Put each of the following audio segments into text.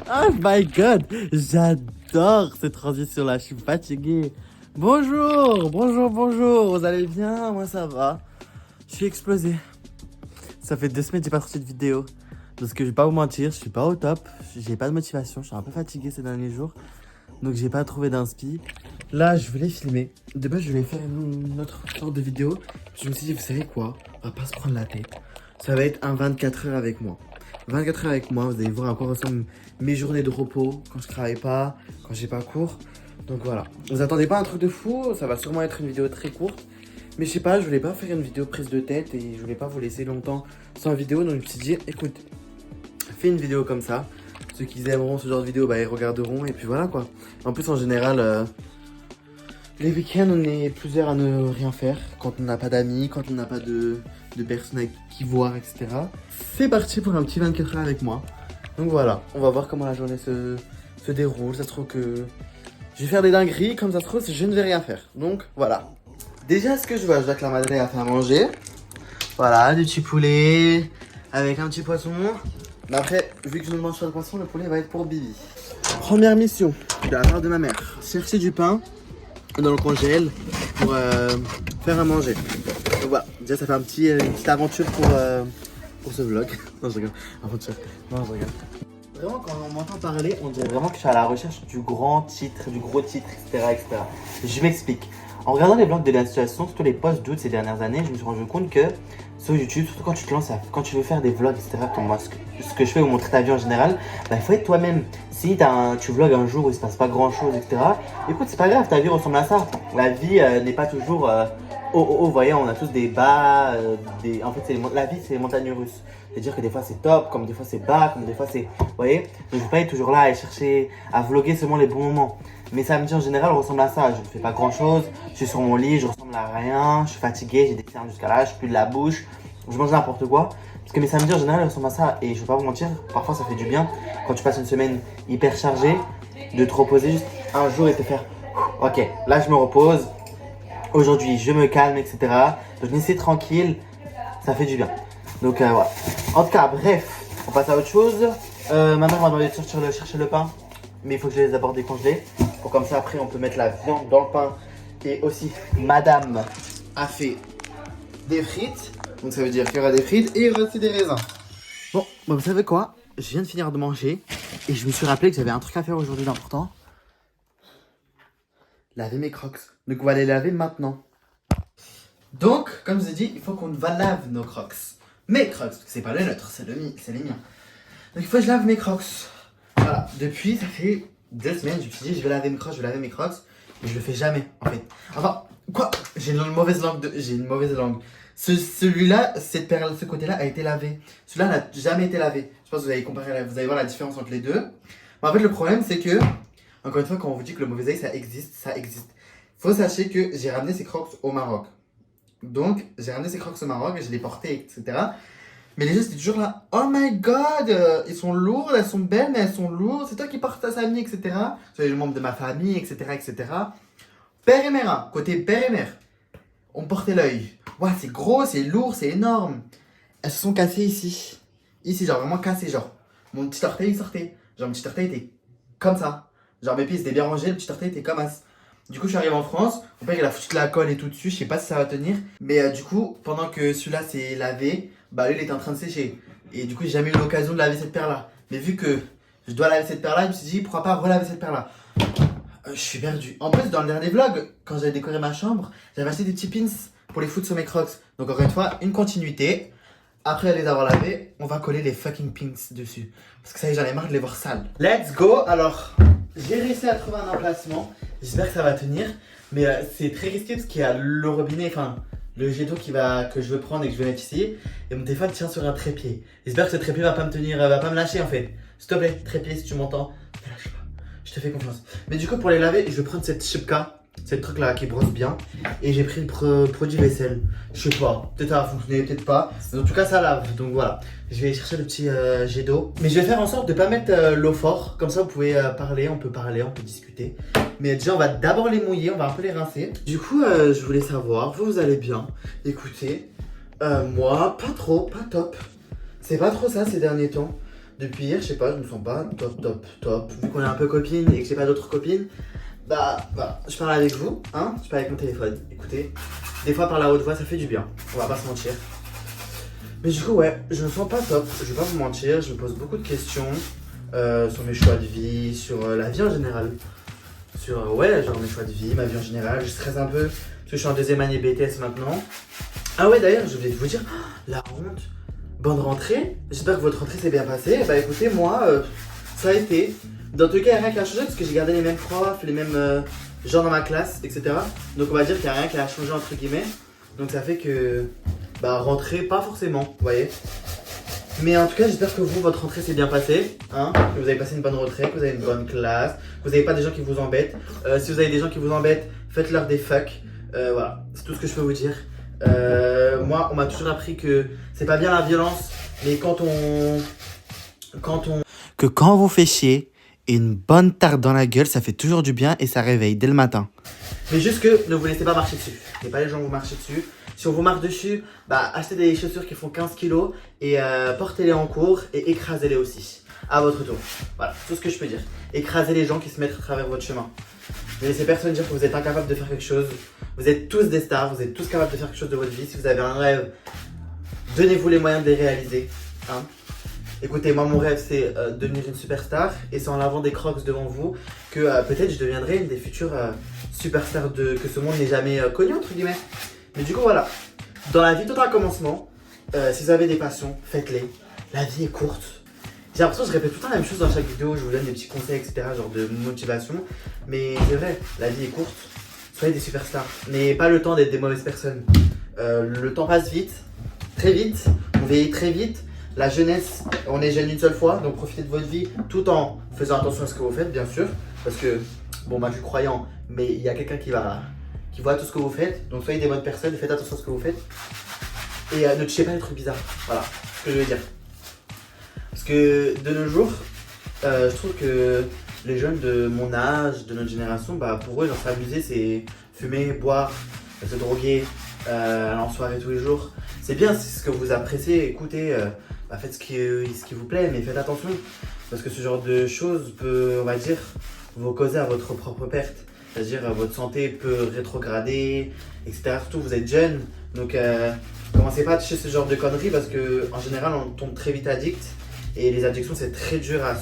Oh my god, j'adore cette transition là, je suis fatigué. Bonjour, vous allez bien? Moi ça va. Je suis explosé. Ça fait 2 semaines que j'ai pas sorti de vidéo. Parce que je vais pas vous mentir, je suis pas au top. J'ai pas de motivation, je suis un peu fatigué ces derniers jours. Donc j'ai pas trouvé d'inspi. Là je voulais filmer. De base je voulais faire une autre sorte de vidéo. Je me suis dit, vous savez quoi? On va pas se prendre la tête. Ça va être un 24 heures avec moi. 24 heures avec moi, vous allez voir à quoi ressemblent mes journées de repos, quand je travaille pas, quand j'ai pas cours. Donc voilà, vous attendez pas un truc de fou, ça va sûrement être une vidéo très courte. Mais je sais pas, je voulais pas faire une vidéo prise de tête et je voulais pas vous laisser longtemps sans vidéo. Donc je me suis dit, écoute, fais une vidéo comme ça. Ceux qui aimeront ce genre de vidéo, bah ils regarderont et puis voilà quoi. En plus en général, les week-ends on est plusieurs à ne rien faire. Quand on n'a pas d'amis, quand on n'a pas de personnes avec qui voir, etc. C'est parti pour un petit 24 heures avec moi. Donc voilà, on va voir comment la journée se déroule. Ça se trouve que je vais faire des dingueries, comme ça se trouve je ne vais rien faire. Donc voilà. Déjà ce que je vois que la madeleine a fait à manger. Voilà, du petit poulet avec un petit poisson. Mais après, vu que je ne mange pas de poisson, le poulet va être pour Bibi. Première mission de la part de ma mère. Chercher du pain dans le congèle pour faire à manger. Donc voilà, déjà ça fait une petite aventure pour ce vlog. Non je rigole, aventure, non je rigole. Vraiment quand on m'entend parler, on dirait vraiment que je suis à la recherche du grand titre, du gros titre, etc. etc. Je m'explique. En regardant les vlogs de la situation, surtout les posts d'août ces dernières années, je me suis rendu compte que sur YouTube, surtout quand tu te lances, quand tu veux faire des vlogs, etc., comme moi, ce que je fais ou montrer ta vie en général, bah, il faut être toi-même. Si tu vlogs un jour où il se passe pas grand chose, etc., écoute, c'est pas grave, ta vie ressemble à ça. La vie n'est pas toujours vous voyez, on a tous des bas, en fait, la vie, c'est les montagnes russes. C'est-à-dire que des fois c'est top, comme des fois c'est bas, comme des fois c'est. Vous voyez? Donc je vais pas être toujours là à chercher, à vlogger seulement les bons moments. Mes samedis en général ressemblent à ça. Je ne fais pas grand chose, je suis sur mon lit, je ressemble à rien, je suis fatigué, j'ai des cernes jusqu'à là, je pue de la bouche, je mange n'importe quoi. Parce que mes samedis en général ressemblent à ça. Et je vais pas vous mentir, parfois ça fait du bien quand tu passes une semaine hyper chargée, de te reposer juste un jour et te faire ok, là je me repose, aujourd'hui je me calme, etc. Je me laisse tranquille, ça fait du bien. Donc voilà. En tout cas, bref, on passe à autre chose. Ma mère m'a demandé de chercher le pain, mais il faut que je les aborde décongelés. Pour comme ça, après, on peut mettre la viande dans le pain. Et aussi, madame a fait des frites. Donc ça veut dire qu'il y aura des frites et il y aura aussi des raisins. Bon, bah, vous savez quoi? Je viens de finir de manger et je me suis rappelé que j'avais un truc à faire aujourd'hui d'important. Laver mes crocs. Donc on va les laver maintenant. Donc, comme je vous ai dit, il faut qu'on va laver nos crocs. Mes crocs, parce que c'est pas les nôtres, c'est les miens. Donc il faut que je lave mes crocs. Voilà, depuis ça fait 2 semaines, je me suis dit je vais laver mes crocs, mais je le fais jamais en fait. Enfin, quoi? J'ai une mauvaise langue. Celui-là, cette perle, ce côté-là a été lavé. Celui-là n'a jamais été lavé. Je pense que vous allez voir la différence entre les deux. Mais en fait, le problème c'est que, encore une fois, quand on vous dit que le mauvais œil ça existe. Faut sachez que j'ai ramené ces crocs au Maroc. Donc, j'ai ramené ces crocs au Maroc et je les portais, etc. Mais les gens étaient toujours là, oh my god, ils sont lourds, elles sont belles, mais elles sont lourdes, c'est toi qui portes ta famille, etc. C'est les membres de ma famille, etc., etc. Père et mère, hein, côté père et mère, on portait l'œil. Ouais, c'est gros, c'est lourd, c'est énorme. Elles se sont cassées ici. Ici, genre vraiment cassées, genre. Mon petit orteil, il sortait. Genre, mon petit orteil était comme ça. Genre, mes pieds étaient bien rangés, le petit orteil était comme ça. Du coup, je suis arrivé en France. Mon père, il a foutu de la colle et tout dessus. Je sais pas si ça va tenir. Mais du coup, pendant que celui-là s'est lavé, bah lui, il était en train de sécher. Et du coup, j'ai jamais eu l'occasion de laver cette paire-là. Mais vu que je dois laver cette paire-là, je me suis dit, pourquoi pas relaver cette paire-là. Je suis perdu. En plus, dans le dernier vlog, quand j'avais décoré ma chambre, j'avais acheté des petits pins pour les foutre sur mes crocs. Donc, encore une fois, une continuité. Après les avoir lavés, on va coller les fucking pins dessus. Parce que ça y est, j'en ai marre de les voir sales. Let's go. Alors, j'ai réussi à trouver un emplacement. J'espère que ça va tenir. Mais c'est très risqué parce qu'il y a le robinet, enfin, le jet d'eau que je veux prendre et que je vais mettre ici. Et mon téléphone tient sur un trépied. J'espère que ce trépied va pas me tenir, va pas me lâcher en fait. S'il te plaît, trépied, si tu m'entends, ne lâche pas. Je te fais confiance. Mais du coup, pour les laver, je vais prendre cette chipka, cette truc là qui brosse bien. Et j'ai pris le produit vaisselle. Je sais pas, peut-être ça va fonctionner, peut-être pas. Mais en tout cas, ça lave. Donc voilà, je vais chercher le petit jet d'eau. Mais je vais faire en sorte de pas mettre l'eau fort. Comme ça, vous pouvez parler, on peut discuter. Mais déjà, on va d'abord les mouiller, on va un peu les rincer. Du coup, je voulais savoir, vous allez bien? Écoutez, moi, pas trop, pas top. C'est pas trop ça ces derniers temps. Depuis hier, je sais pas, je me sens pas top. Vu qu'on est un peu copines et que j'ai pas d'autres copines, bah, je parle avec vous, hein, je parle avec mon téléphone. Écoutez, des fois par la haute voix, ça fait du bien, on va pas se mentir. Mais du coup, ouais, je me sens pas top, je vais pas vous mentir, je me pose beaucoup de questions sur mes choix de vie, sur la vie en général. Sur, ouais, genre mes choix de vie, ma vie en général, je stresse un peu, parce que je suis en deuxième année BTS maintenant. Ah ouais, d'ailleurs, je voulais vous dire, la honte. Bonne rentrée, j'espère que votre rentrée s'est bien passée. Bah écoutez, moi, ça a été. Dans tous les cas, il n'y a rien qui a changé parce que j'ai gardé les mêmes profs, les mêmes gens dans ma classe, etc. Donc on va dire qu'il n'y a rien qui a changé entre guillemets. Donc ça fait que, bah rentrée, pas forcément, vous voyez. Mais en tout cas, j'espère que vous, votre rentrée s'est bien passée, hein, que vous avez passé une bonne rentrée, que vous avez une bonne classe, que vous n'avez pas des gens qui vous embêtent. Si vous avez des gens qui vous embêtent, faites-leur des fuck. Voilà, c'est tout ce que je peux vous dire. Moi, on m'a toujours appris que c'est pas bien la violence, mais quand vous fait chier, une bonne tarte dans la gueule, ça fait toujours du bien et ça réveille dès le matin. Mais juste que ne vous laissez pas marcher dessus. Et pas les gens vous marcher dessus. Si on vous marche dessus, bah achetez des chaussures qui font 15 kilos et portez-les en cours et écrasez-les aussi. À votre tour. Voilà, tout ce que je peux dire. Écrasez les gens qui se mettent à travers votre chemin. Ne laissez personne dire que vous êtes incapable de faire quelque chose. Vous êtes tous des stars, vous êtes tous capables de faire quelque chose de votre vie. Si vous avez un rêve, donnez-vous les moyens de les réaliser. Hein. Écoutez, moi mon rêve c'est devenir une superstar. Et c'est en lavant des crocs devant vous que peut-être je deviendrai une des futures superstars que ce monde n'ait jamais connues entre guillemets. Mais du coup voilà, dans la vie tout un commencement. Si vous avez des passions, faites-les. La vie est courte. J'ai l'impression que je répète tout le temps la même chose dans chaque vidéo, je vous donne des petits conseils, etc., genre de motivation. Mais c'est vrai, la vie est courte, soyez des superstars. N'ayez pas le temps d'être des mauvaises personnes. Le temps passe vite, très vite, on vieillit très vite. La jeunesse, on est jeune une seule fois, donc profitez de votre vie tout en faisant attention à ce que vous faites, bien sûr. Parce que, bon, moi je suis croyant, mais il y a quelqu'un qui voit tout ce que vous faites. Donc soyez des bonnes personnes, faites attention à ce que vous faites. Et ne touchez pas les trucs bizarres, voilà ce que je veux dire. Parce que de nos jours, je trouve que les jeunes de mon âge, de notre génération, bah pour eux, genre s'amuser, c'est fumer, boire, se droguer, aller en soirée tous les jours. C'est bien, c'est ce que vous appréciez, écoutez, bah faites ce qui vous plaît, mais faites attention. Parce que ce genre de choses peut, on va dire, vous causer à votre propre perte. C'est-à-dire votre santé peut rétrograder, etc. Surtout vous êtes jeune, donc commencez pas à toucher ce genre de conneries parce que en général on tombe très vite addict. Et les addictions, c'est très dur à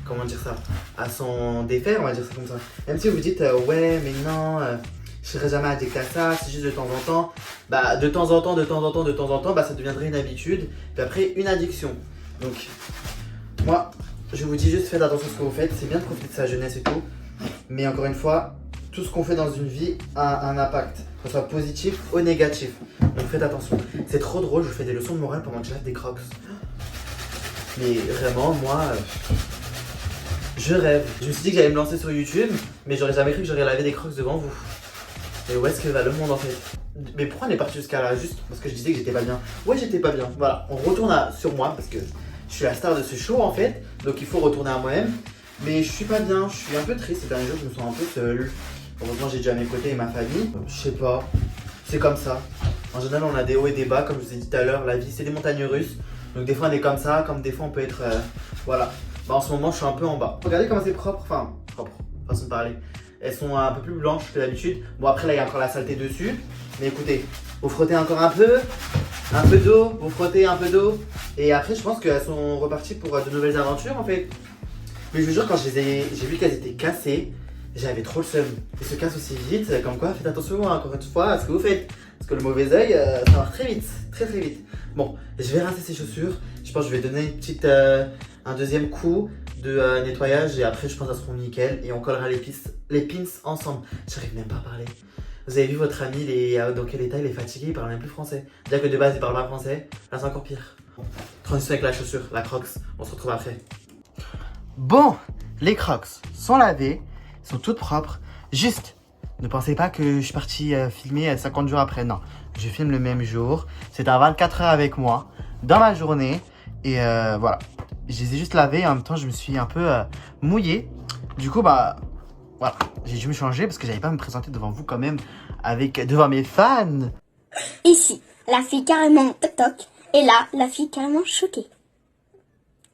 comment dire ça, à s'en défaire, on va dire ça comme ça. Même si vous dites, ouais, mais non, je serai jamais addict à ça, c'est juste de temps en temps. Bah, de temps en temps, bah, ça deviendrait une habitude. Puis après, une addiction. Donc, moi, je vous dis juste, faites attention à ce que vous faites. C'est bien de profiter de sa jeunesse et tout. Mais encore une fois, tout ce qu'on fait dans une vie a un impact, que ce soit positif ou négatif. Donc, faites attention. C'est trop drôle, je vous fais des leçons de morale pendant que je lave des crocs. Mais vraiment, moi, je rêve. Je me suis dit que j'allais me lancer sur YouTube, mais j'aurais jamais cru que j'aurais lavé des crocs devant vous. Et où est-ce que va le monde en fait? Mais pourquoi on est parti jusqu'à là? Juste parce que je disais que j'étais pas bien. Ouais, j'étais pas bien. Voilà, on retourne sur moi parce que je suis la star de ce show en fait. Donc il faut retourner à moi-même. Mais je suis pas bien, je suis un peu triste ces derniers jours, je me sens un peu seul. Heureusement, j'ai déjà à mes côtés et ma famille. Je sais pas, c'est comme ça. En général, on a des hauts et des bas, comme je vous ai dit tout à l'heure. La vie, c'est des montagnes russes. Donc des fois on est comme ça, comme des fois on peut être, voilà. Bah, en ce moment je suis un peu en bas. Regardez comment c'est propre, enfin propre, façon de parler. Elles sont un peu plus blanches que d'habitude. Bon après là il y a encore la saleté dessus. Mais écoutez, vous frottez encore un peu d'eau, vous frottez un peu d'eau. Et après je pense qu'elles sont reparties pour de nouvelles aventures en fait. Mais je vous jure quand j'ai vu qu'elles étaient cassées, j'avais trop le seum. Elles se cassent aussi vite, comme quoi faites attention encore une fois à ce que vous faites. Parce que le mauvais oeil, ça va très vite, très vite. Bon, je vais rincer ces chaussures. Je pense que je vais donner un deuxième coup de nettoyage et après je pense qu'elles seront nickel et on collera les pins ensemble. J'arrive même pas à parler. Vous avez vu votre ami, dans quel état il est fatigué, il parle même plus français. Déjà que de base il parle pas français, là c'est encore pire. Transition avec la chaussure, la Crocs, on se retrouve après. Bon, les Crocs sont lavées, sont toutes propres. Juste, ne pensez pas que je suis parti filmer 50 jours après, non. Je filme le même jour, c'est à 24 heures avec moi, dans ma journée. Et voilà, je les ai juste lavées et en même temps je me suis un peu mouillé. Du coup, bah voilà, j'ai dû me changer parce que j'avais pas à me présenter devant vous quand même, devant mes fans. Ici, la fille carrément toc toc, et là, la fille carrément choquée.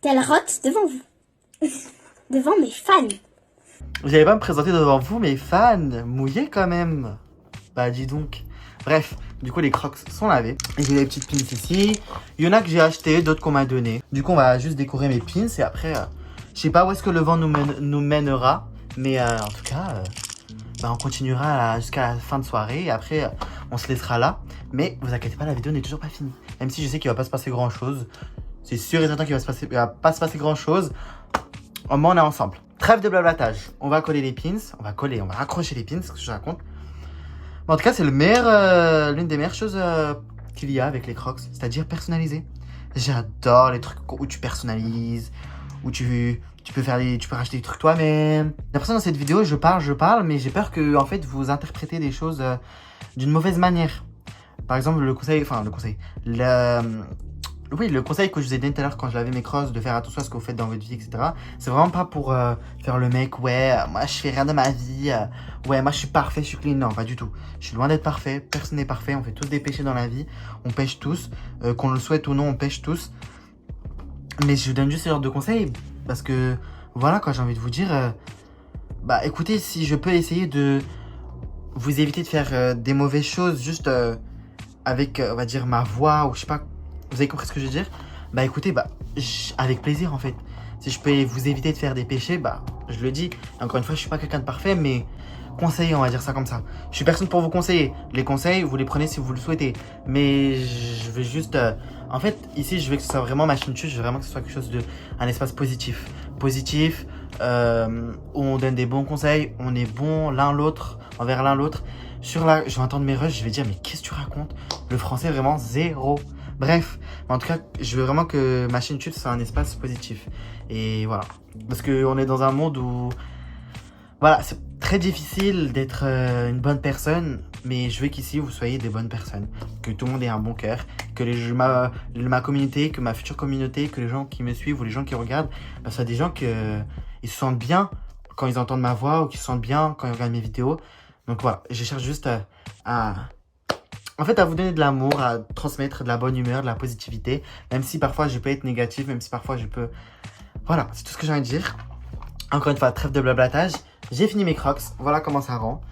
Telle rote devant vous. Devant mes fans. J'avais pas à me présenter devant vous, mes fans, mouillés quand même. Bah dis donc. Bref, du coup les Crocs sont lavés. J'ai des petites pins ici. Il y en a que j'ai acheté, d'autres qu'on m'a donné. Du coup on va juste décorer mes pins et après, je sais pas où est-ce que le vent nous mènera. Mais en tout cas, bah, on continuera jusqu'à la fin de soirée et après on se laissera là. Mais vous inquiétez pas, la vidéo n'est toujours pas finie. Même si je sais qu'il va pas se passer grand chose. C'est sûr et certain qu'il va pas se passer grand chose. Au moins on est ensemble. Trêve de blablatage. On va coller les pins. On va accrocher les pins, ce que je raconte. Mais en tout cas, c'est l'une des meilleures choses qu'il y a avec les Crocs, c'est-à-dire personnaliser. J'adore les trucs où tu personnalises, où tu peux racheter des trucs toi-même. J'ai l'impression dans cette vidéo, je parle, mais j'ai peur que en fait vous interprétez des choses d'une mauvaise manière. Par exemple, le conseil que je vous ai donné tout à l'heure quand je lavais mes Crocs, de faire attention à ce que vous faites dans votre vie, etc. C'est vraiment pas pour faire le mec, ouais, moi je fais rien de ma vie, ouais, moi je suis parfait, je suis clean. Non, pas du tout. Je suis loin d'être parfait, personne n'est parfait, on fait tous des péchés dans la vie, on pêche tous, qu'on le souhaite ou non, on pêche tous. Mais je vous donne juste ce genre de conseils parce que, voilà, quand j'ai envie de vous dire, bah écoutez, si je peux essayer de vous éviter de faire des mauvaises choses juste avec, on va dire, ma voix ou je sais pas. Vous avez compris ce que je veux dire? Bah écoutez, bah avec plaisir en fait. Si je peux vous éviter de faire des péchés, bah je le dis. Encore une fois, je suis pas quelqu'un de parfait, mais conseiller, on va dire ça comme ça. Je suis personne pour vous conseiller. Les conseils, vous les prenez si vous le souhaitez. Mais je veux juste... en fait, ici, je veux que ce soit vraiment ma chaîne YouTube. Je veux vraiment que ce soit quelque chose un espace positif. Positif, où on donne des bons conseils. On est bon l'un l'autre, envers l'un l'autre. Je vais entendre mes rushs, je vais dire, mais qu'est-ce que tu racontes? Le français, vraiment zéro. Bref, en tout cas, je veux vraiment que ma chaîne YouTube soit un espace positif. Et voilà. Parce qu'on est dans un monde où... Voilà, c'est très difficile d'être une bonne personne. Mais je veux qu'ici, vous soyez des bonnes personnes. Que tout le monde ait un bon cœur. Que ma communauté, que ma future communauté, que les gens qui me suivent ou les gens qui regardent, bah, soient des gens qui se sentent bien quand ils entendent ma voix ou qui se sentent bien quand ils regardent mes vidéos. Donc voilà, je cherche juste à vous donner de l'amour, à transmettre de la bonne humeur, de la positivité. Même si parfois je peux être négatif, même si parfois je peux... Voilà, c'est tout ce que j'ai envie de dire. Encore une fois, trêve de blablatage. J'ai fini mes Crocs, voilà comment ça rend.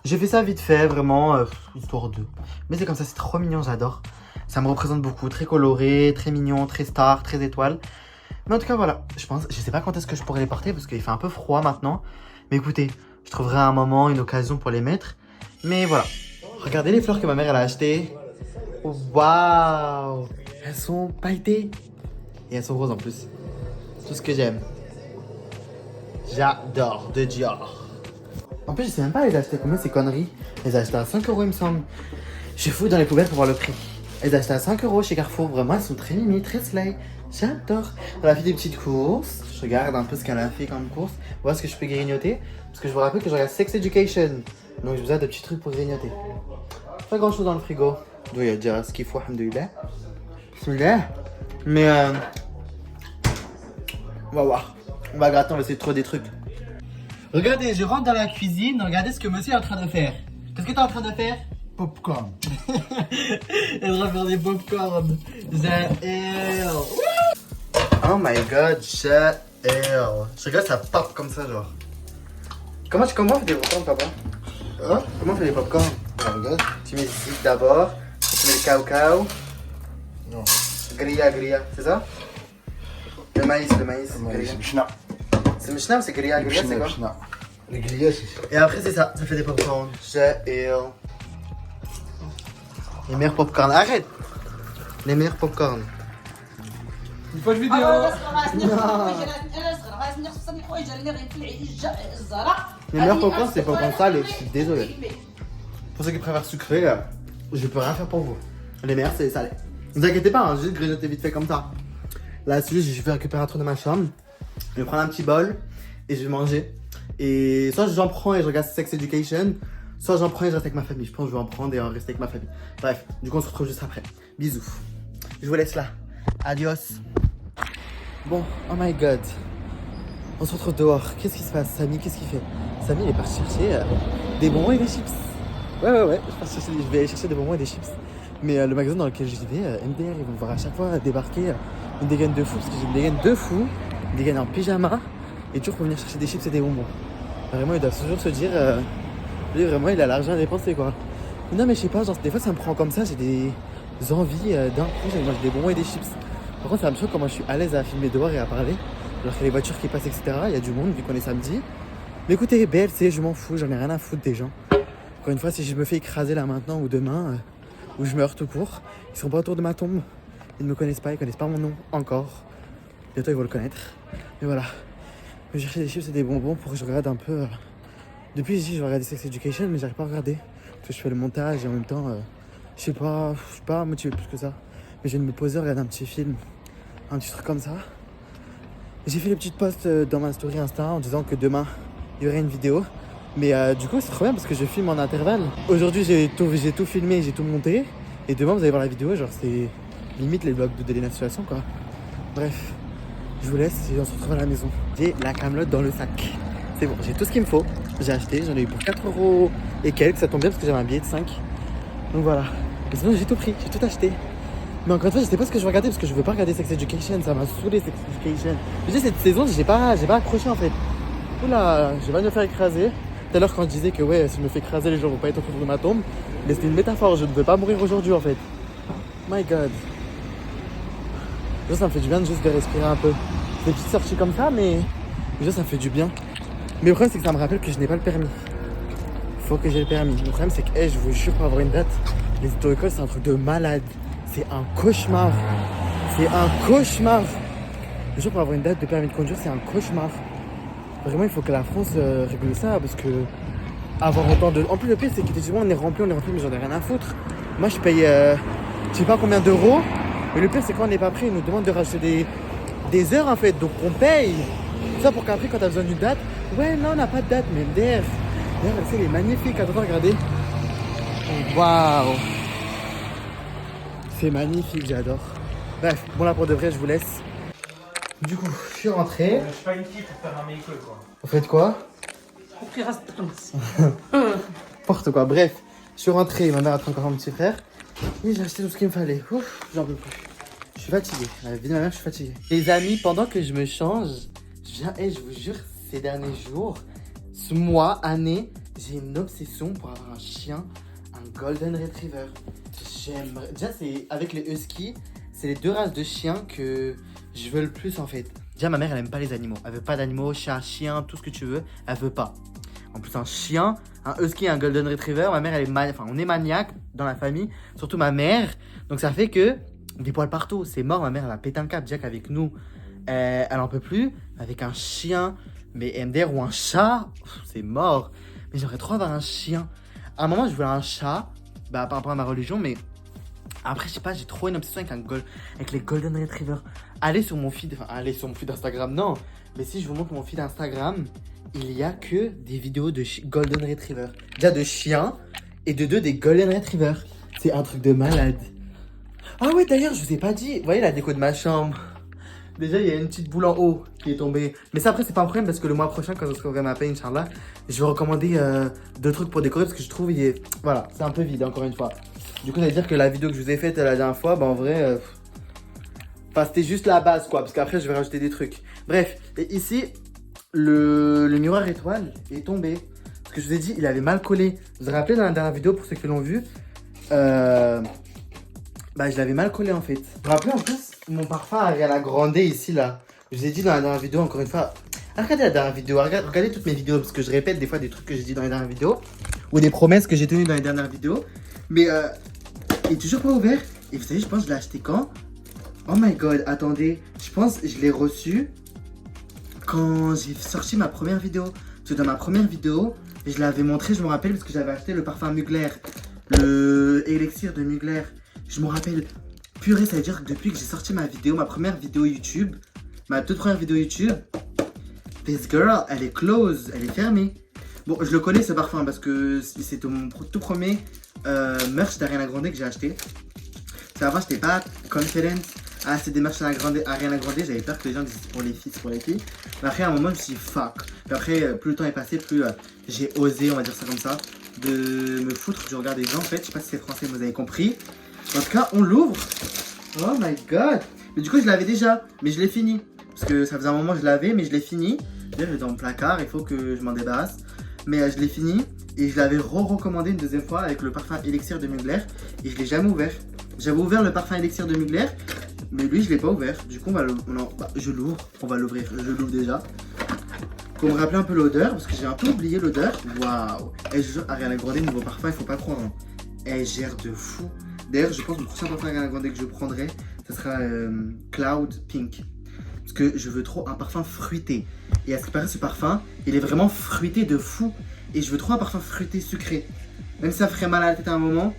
J'ai fait ça vite fait, vraiment, histoire de... Mais c'est comme ça, c'est trop mignon, j'adore. Ça me représente beaucoup, très coloré, très mignon, très star, très étoile. Mais en tout cas, voilà, je sais pas quand est-ce que je pourrais les porter parce qu'il fait un peu froid maintenant. Mais écoutez, je trouverai un moment, une occasion pour les mettre. Mais voilà. Regardez les fleurs que ma mère elle a achetées. Waouh! Elles sont pailletées. Et elles sont roses en plus. Tout ce que j'aime. J'adore de Dior. En plus, je sais même pas les acheter combien ces conneries. Les acheter à 5 € il me semble. Je fous dans les poubelles pour voir le prix. Les acheter à 5 € chez Carrefour. Vraiment, elles sont très mimi, très slay. J'adore. Elle a fait des petites courses. Je regarde un peu ce qu'elle a fait comme course. Voir ce que je peux grignoter. Parce que je vous rappelle que je regarde Sex Education. Donc j'ai besoin de petits trucs pour grignoter. Pas grand chose dans le frigo. Il y a déjà ce qu'il faut, alhamdoulilah. Bismillah. Mais on va voir. On va gratter, on va essayer de trouver des trucs. Regardez, je rentre dans la cuisine. Regardez ce que monsieur est en train de faire. Qu'est-ce que tu es en train de faire? Popcorn. Elle est en train de faire des popcorn. J'adore. Oh my god, j'adore. Je regarde, ça pop comme ça, genre. Comment on fait des popcorn, papa? Hein? Comment on fait des popcorn? Regarde. Tu mets ici d'abord. Tu mets le cacao. Non. Grilla, c'est ça? Le maïs. C'est mishna. C'est mishna ou c'est grilla? Grilla, c'est quoi? Mishna. Les grillés, c'est ça. Et après, c'est ça fait des popcorn. J'adore. Les meilleurs popcorn. Arrête! Les meilleurs popcorn. Une fois de vidéo. Les meilleurs popcorn, c'est popcorn salé. Je suis désolé. Pour ceux qui préfèrent sucré, je peux rien faire pour vous. Les meilleurs, c'est les salés. Ne vous inquiétez pas, hein, juste grignoter vite fait comme ça. Là, celui je vais récupérer un truc de ma chambre. Je vais prendre un petit bol et je vais manger. Et soit j'en prends et je regarde Sex Education, soit j'en prends et je reste avec ma famille. Je pense que je vais en prendre et en rester avec ma famille. Bref, du coup, on se retrouve juste après. Bisous. Je vous laisse là. Adios. Bon, oh my god. On se retrouve dehors. Qu'est-ce qui se passe? Samy, qu'est-ce qu'il fait? Samy, il est parti chercher des bonbons et des chips. Ouais. Je vais aller chercher des bonbons et des chips. Mais le magasin dans lequel j'y vais, MDR, ils vont me voir à chaque fois débarquer une dégaine de fou. Parce que j'ai une dégaine de fou, une dégaine en pyjama. Et toujours pour venir chercher des chips et des bonbons. Vraiment, ils doivent toujours se dire, lui, vraiment, il a l'argent à dépenser, quoi. Non, mais je sais pas, genre, des fois, ça me prend comme ça. J'ai des envies d'un coup. J'ai mangé des bonbons et des chips. Par contre, ça me choque comment je suis à l'aise à filmer dehors et à parler. Alors qu'il y a les voitures qui passent, etc. Il y a du monde vu qu'on est samedi. Mais écoutez, BLC, je m'en fous, j'en ai rien à foutre des gens. Encore une fois, si je me fais écraser là maintenant ou demain, ou je meurs tout court, ils seront pas autour de ma tombe. Ils ne me connaissent pas, ils connaissent pas mon nom encore. Bientôt ils vont le connaître. Mais voilà. Je vais chercher des chips et des bonbons pour que je regarde un peu. Depuis ici, je vais regarder Sex Education, mais j'arrive pas à regarder. Parce que je fais le montage et en même temps, je suis pas motivé plus que ça. Mais je viens de me poser, regarder un petit film, un petit truc comme ça. J'ai fait les petites posts dans ma story Insta en disant que demain il y aurait une vidéo. Mais du coup c'est trop bien parce que je filme en intervalle. Aujourd'hui j'ai tout filmé, j'ai tout monté. Et demain vous allez voir la vidéo, genre c'est limite les vlogs de Delena Situation quoi. Bref, je vous laisse et on se retrouve à la maison. J'ai la camelote dans le sac. C'est bon, j'ai tout ce qu'il me faut. J'ai acheté, j'en ai eu pour 4€ et quelques, ça tombe bien parce que j'avais un billet de 5. Donc voilà. Mais sinon j'ai tout pris, j'ai tout acheté. Mais encore une fois, je sais pas ce que je vais regarder parce que je veux pas regarder Sex Education, ça m'a saoulé Sex Education. Je dis cette saison, j'ai pas accroché en fait. Oula, je vais me faire écraser. Tout à l'heure quand je disais que ouais, si je me fais écraser, les gens vont pas être autour de ma tombe. Mais c'était une métaphore, je ne veux pas mourir aujourd'hui en fait. My god. Ça me fait du bien de juste de respirer un peu. Des petites sorties comme ça, mais déjà ça me fait du bien. Mais le problème c'est que ça me rappelle que je n'ai pas le permis. Faut que j'ai le permis. Le problème c'est que je vous jure pour avoir une date, les auto-écoles c'est un truc de malade. C'est un cauchemar. C'est un cauchemar. Le jour pour avoir une date de permis de conduire, c'est un cauchemar. Vraiment, il faut que la France règle ça parce que avoir autant de. En plus, le pire, c'est qu'effectivement, on est rempli, mais j'en ai rien à foutre. Moi, je paye je sais pas combien d'euros. Mais le pire, c'est quand on n'est pas prêt, ils nous demandent de rajouter des heures en fait. Donc, on paye. Tout ça pour qu'après, quand t'as besoin d'une date, ouais, non, on n'a pas de date, mais MDR. D'ailleurs, elle est magnifique. Attends, regardez. Waouh. C'est magnifique, j'adore. Bref, bon là pour de vrai, je vous laisse. Du coup, je suis rentré. Je suis pas une fille pour faire un make-up quoi. Vous faites quoi? Pour qu'il reste plus. N'importe quoi. Bref, je suis rentré. Ma mère attend encore mon petit frère. Et j'ai acheté tout ce qu'il me fallait. Ouf, j'en peux plus. Je suis fatigué. À la vie de ma mère, je suis fatigué. Les amis, pendant que je me change, je vous jure, ces derniers jours, ce mois, année, j'ai une obsession pour avoir un chien, un Golden Retriever. J'aimerais. Déjà, c'est avec les Huskies, c'est les deux races de chiens que je veux le plus en fait. Déjà, ma mère, elle aime pas les animaux. Elle veut pas d'animaux, chat, chien, tout ce que tu veux. Elle veut pas. En plus, un chien, un Husky et un Golden Retriever, ma mère, elle est on est maniaque dans la famille. Surtout ma mère. Donc, ça fait que des poils partout. C'est mort. Ma mère, elle a pété un câble. Déjà qu'avec nous, elle en peut plus. Avec un chien, mais MDR ou un chat, c'est mort. Mais j'aimerais trop avoir un chien. À un moment, je voulais un chat. Bah, par rapport à ma religion, mais après, je sais pas, j'ai trop une obsession avec les Golden Retriever. Allez sur mon feed Instagram, non. Mais si je vous montre mon feed Instagram, il y a que des vidéos de Golden Retriever. Déjà de chiens et de des Golden Retriever. C'est un truc de malade. Ah ouais, d'ailleurs, je vous ai pas dit. Vous voyez la déco de ma chambre? Déjà, il y a une petite boule en haut qui est tombée. Mais ça, après, c'est pas un problème parce que le mois prochain, quand je serai ma paye, Inch'Allah, je vais recommander deux trucs pour décorer parce que je trouve voilà, c'est un peu vide, encore une fois. Du coup, ça veut dire que la vidéo que je vous ai faite la dernière fois, bah en vrai, c'était juste la base, quoi. Parce qu'après, je vais rajouter des trucs. Bref, et ici, le miroir étoile est tombé. Parce que je vous ai dit, il avait mal collé. Vous vous rappelez dans la dernière vidéo, pour ceux qui l'ont vu, bah, je l'avais mal collé en fait. Vous vous rappelez en plus, mon parfum Ariana Grande ici là. Je vous ai dit dans la dernière vidéo, encore une fois. Regardez la dernière vidéo, regardez toutes mes vidéos. Parce que je répète des fois des trucs que j'ai dit dans les dernières vidéos. Ou des promesses que j'ai tenues dans les dernières vidéos. Mais il est toujours pas ouvert. Et vous savez, je pense que je l'ai acheté quand? Oh my god, attendez. Je pense que je l'ai reçu quand j'ai sorti ma première vidéo. Parce que dans ma première vidéo, Et je l'avais montré, je me rappelle, parce que j'avais acheté le parfum Mugler. Le élixir de Mugler. Je me rappelle. Purée, ça veut dire que depuis que j'ai sorti ma vidéo, ma première vidéo YouTube, ma toute première vidéo YouTube, this girl, elle est close, elle est fermée. Bon, je le connais ce parfum parce que c'était mon tout premier merch d'Ariana Grande que j'ai acheté. C'est avant, j'étais pas confident à acheter des merch Ariana Grande, j'avais peur que les gens disent c'est pour les filles, c'est pour les filles. Mais après, à un moment, je me suis dit fuck. Puis après, plus le temps est passé, plus j'ai osé, on va dire ça comme ça, de me foutre du regard des gens. En fait, je sais pas si c'est français, vous avez compris. En tout cas, on l'ouvre. Oh my god. Mais du coup, je l'avais déjà, mais je l'ai fini. Parce que ça faisait un moment que je l'avais, mais je l'ai fini. Je l'ai dans le placard, il faut que je m'en débarrasse. Mais je l'ai fini et je l'avais recommandé une deuxième fois avec le parfum élixir de Mugler. Et je l'ai jamais ouvert. J'avais ouvert le parfum élixir de Mugler, mais lui, je l'ai pas ouvert. Du coup, je l'ouvre. On va l'ouvrir. Je l'ouvre déjà. Pour me rappeler un peu l'odeur, parce que j'ai un peu oublié l'odeur. Waouh. Et je jure, Ariana Grande, niveau parfum, il faut pas croire. Hein. Elle gère de fou. D'ailleurs, je pense que le prochain parfum Ariana Grande que je prendrai, ce sera Cloud Pink. Parce que je veux trop un parfum fruité. Et à ce qui paraît, ce parfum, il est vraiment fruité de fou. Et je veux trop un parfum fruité sucré. Même si ça ferait mal à la tête à un moment,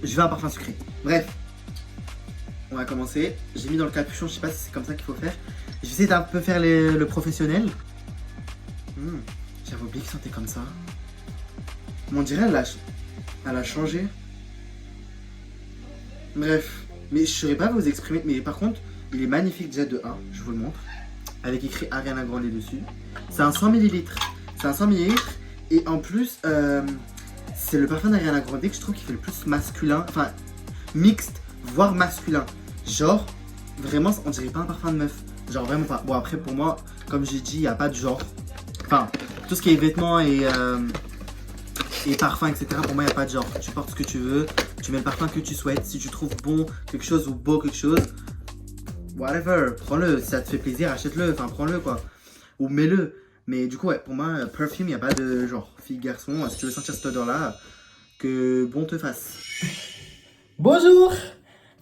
je veux un parfum sucré. Bref, on va commencer. J'ai mis dans le capuchon, je sais pas si c'est comme ça qu'il faut faire. Je vais essayer d'un peu faire le professionnel. J'avais oublié qu'il sentait comme ça. Mais on dirait elle a changé. Bref, mais je saurais pas vous exprimer. Mais par contre, il est magnifique déjà de 1, je vous le montre. Avec écrit Ariana Grande dessus. C'est un 100 ml. C'est un 100 ml. Et en plus, c'est le parfum d'Ariana Grande que je trouve qui fait le plus masculin. Enfin, mixte, voire masculin. Genre, vraiment, on dirait pas un parfum de meuf. Genre, vraiment pas. Bon, après, pour moi, comme j'ai dit, il n'y a pas de genre. Enfin, tout ce qui est vêtements et parfum, etc. Pour moi, il n'y a pas de genre. Tu portes ce que tu veux. Tu mets le parfum que tu souhaites. Si tu trouves bon quelque chose ou beau quelque chose, whatever, prends-le. Si ça te fait plaisir, achète-le. Enfin, prends-le quoi. Ou mets-le. Mais du coup, ouais, pour moi, perfume, il n'y a pas de genre. Fille, garçon, si tu veux sentir cette odeur-là, que bon te fasse. Bonjour.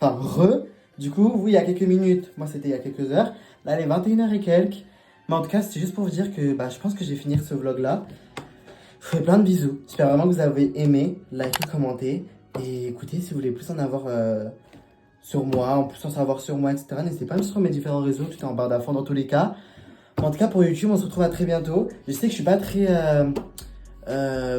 Enfin, Du coup, vous, il y a quelques minutes. Moi, c'était il y a quelques heures. Là, il est 21h et quelques. Mais en tout cas, c'était juste pour vous dire que je pense que je vais finir ce vlog-là. Je vous fais plein de bisous. J'espère vraiment que vous avez aimé, likez, commentez. Et écoutez, si vous voulez plus en avoir sur moi, en plus en savoir sur moi, etc., n'hésitez pas à me suivre sur mes différents réseaux. Tout est en barre d'infos dans tous les cas. En tout cas, pour YouTube, on se retrouve à très bientôt. Je sais que je suis pas très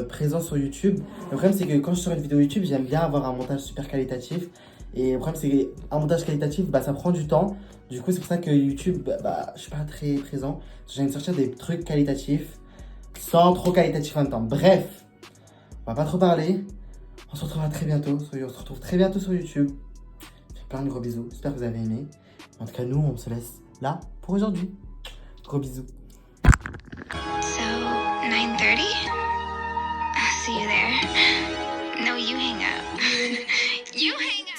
présent sur YouTube. Le problème, c'est que quand je sors une vidéo YouTube, j'aime bien avoir un montage super qualitatif. Et le problème, c'est qu'un montage qualitatif, ça prend du temps. Du coup, c'est pour ça que YouTube, je suis pas très présent. J'aime sortir des trucs qualitatifs sans trop qualitatif en même temps. Bref, on va pas trop parler. On se retrouvera très bientôt. On se retrouve très bientôt sur YouTube. Je fais plein de gros bisous. J'espère que vous avez aimé. En tout cas, nous, on se laisse là pour aujourd'hui. Gros bisous. So, 9:30? I'll see you there. No, you hang up. You hang up.